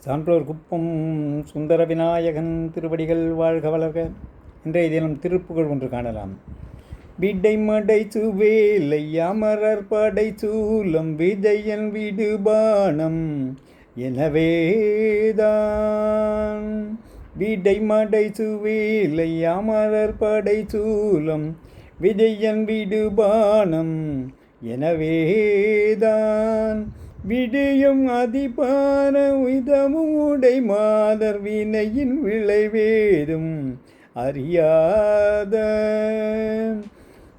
சான்றோர் குப்பம் சுந்தர விநாயகன் திருவடிகள் வாழ்க வளர்க. இன்றைய தினம் திருப்புகழ் ஒன்று காணலாம். விடை மடை சுவேலை அமரர் படை சூலம் விஜயன் விடுபானம் எனவேதான். விடை மடை சுவேலை அமரர் படை சூலம் விஜயன் விடுபானம் எனவேதான். விடியும் அதிபார உதமும் உடை மாதர் வினையின் விளைவேதும் அறியாத.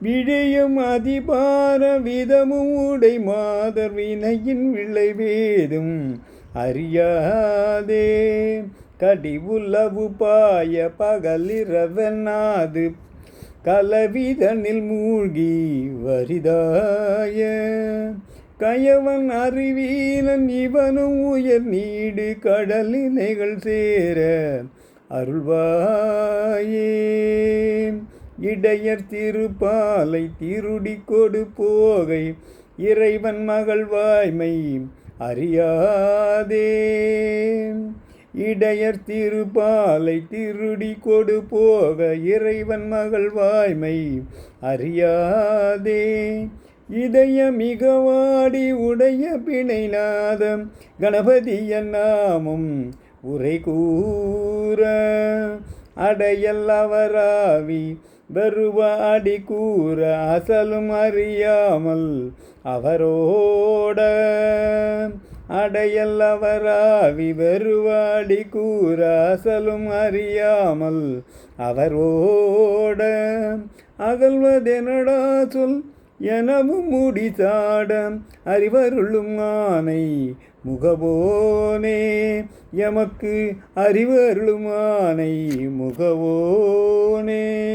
விடியும் அதிபார விதமும் உடை மாதர் வினையின் விளைவேதும் அறியாதே. கடி உலவு பாய பகலிரவனாது கலவிதனில் மூழ்கி வரிதாய. கயவன் அறிவீனன் இவனும் உயர் நீடு கடலினைகள் சேர அருள்வாயே. இடையர் திருப்பாலை திருடி கொடு போகை இறைவன் மகள் வாய்மை அறியாதே. இடையர் திருப்பாலை திருடி கொடு போக இறைவன் மகள் வாய்மை அறியாதே. இதய மிகவாடி உடைய பிணைநாதம் கணபதியன் நாமம் உரை கூற. அடையல்லவராவி வருவ அடி கூற அசலும் அறியாமல் அவரோட. அடையல்லவராவி வருவ அடி கூற அசலும் அறியாமல் அவரோட. அகல்வதெனடா சொல் எனவும் முடிசாட அறிவருளும் ஆனை முகவோனே. எமக்கு அறிவருளும் ஆனை முகவோனே.